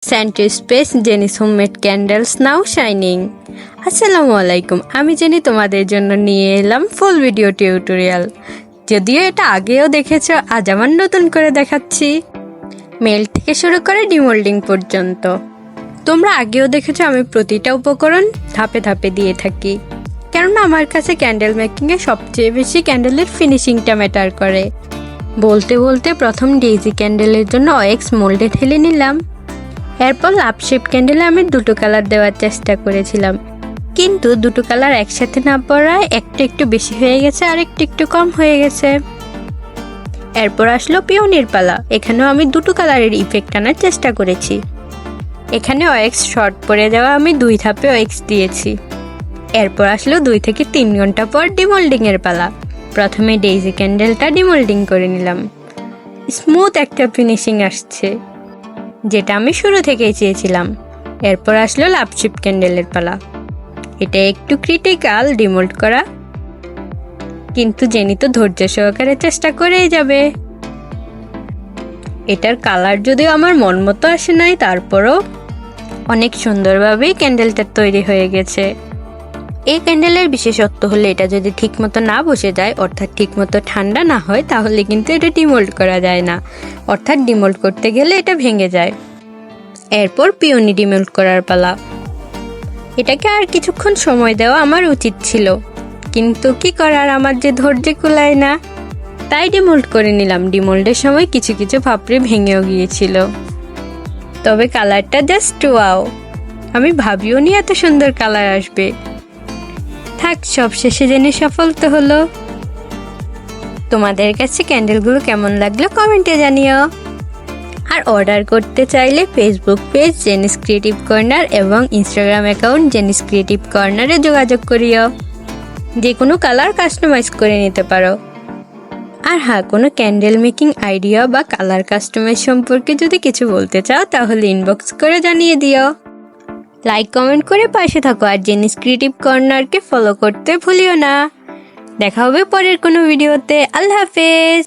Centre space জেনিস homemade candles নাও shining. আসসালামু আলাইকুম, আমি জেনি তোমাদের জন্য নিয়ে এলাম ফুল ভিডিও টিউটোরিয়াল। যদিও এটা আগেও দেখেছো, আজ আমার নতুন করে দেখাচ্ছি। মেল থেকে শুরু করে ডিমোল্ডিং পর্যন্ত তোমরা আগেও দেখেছো আমি প্রতিটা উপকরণ ধাপে ধাপে দিয়ে থাকি, কেননা আমার কাছে ক্যান্ডেল মেকিংয়ে সবচেয়ে বেশি ক্যান্ডেলের ফিনিশিংটা ম্যাটার করে। বলতে বলতে প্রথম ডেইজি ক্যান্ডেলের জন্য ওয়েক্স মোল্ডে ঢেলে নিলাম। এরপর লাভ শেপ ক্যান্ডেলে আমি দুটো কালার দেওয়ার চেষ্টা করেছিলাম, কিন্তু দুটো কালার একসাথে না পড়ায় একটা একটু বেশি হয়ে গেছে আর একটু কম হয়ে গেছে। এরপর আসলো পিওনির পালা। এখানেও আমি দুটো কালারের ইফেক্ট আনার চেষ্টা করেছি। এখানে ওয়েক্স শর্ট পরে দেওয়া আমি 2 ধাপে ওয়েক্স দিয়েছি। এরপর আসলো 2 থেকে 3 ঘন্টা পর ডিমোল্ডিংয়ের পালা। প্রথমে ডেইজি ক্যান্ডেলটা ডিমোল্ডিং করে নিলাম। স্মুথ একটা ফিনিশিং আসছে, যেটা আমি শুরু থেকেই চেয়েছিলাম। এরপর আসলো লাভ শেপ ক্যান্ডেলের পালা। এটা একটু ক্রিটিক্যাল ডিমোল্ড করা, কিন্তু জেনি তো ধৈর্য সহকারে চেষ্টা করেই যাবে। এটার কালার যদিও আমার মন মতো আসে নাই, তারপরও অনেক সুন্দরভাবেই ক্যান্ডেলটা তৈরি হয়ে গেছে। এই ক্যান্ডেলের বিশেষত্ব হলো এটা যদি ঠিকমতো না বসে যায়, অর্থাৎ ঠিকমতো ঠান্ডা না হয়, তাহলে কিন্তু এটা ডিমোল্ড করা যায় না, অর্থাৎ ডিমোল্ড করতে গেলে এটা ভেঙে যায়। এরপর পিওনি ডিমোল্ড করার পালা। এটাকে আর কিছুক্ষণ সময় দেওয়া আমার উচিত ছিল, কিন্তু কি করার, আমার যে ধৈর্য কুলায় না, তাই ডিমোল্ড করে নিলাম। ডিমোল্ডের সময় কিছু কিছু ফাপড়ি ভেঙেও গিয়েছিল, তবে কালারটা জাস্ট ওয়াও। আমি ভাবিও নি এত সুন্দর কালার আসবে। থাক, সব শেষে জেনে সফল তো হলো। তোমাদের কাছে ক্যান্ডেলগুলো কেমন লাগলো কমেন্টে জানিও। আর অর্ডার করতে চাইলে ফেসবুক পেজ জেনিস ক্রিয়েটিভ কর্নার এবং ইনস্টাগ্রাম অ্যাকাউন্ট জেনিস ক্রিয়েটিভ কর্নারে যোগাযোগ করিও। যে কোনো কালার কাস্টমাইজ করে নিতে পারো। আর হ্যাঁ, কোনো ক্যান্ডেল মেকিং আইডিয়া বা কালার কাস্টমাইজ সম্পর্কে যদি কিছু বলতে চাও, তাহলে ইনবক্স করে জানিয়ে দিও। লাইক কমেন্ট করে পাশে থাকো, আর জেনিস ক্রিয়েটিভ কর্নারকে ফলো করতে ভুলিও না। দেখা হবে পরের কোনো ভিডিওতে। আল্লাহ হাফেজ।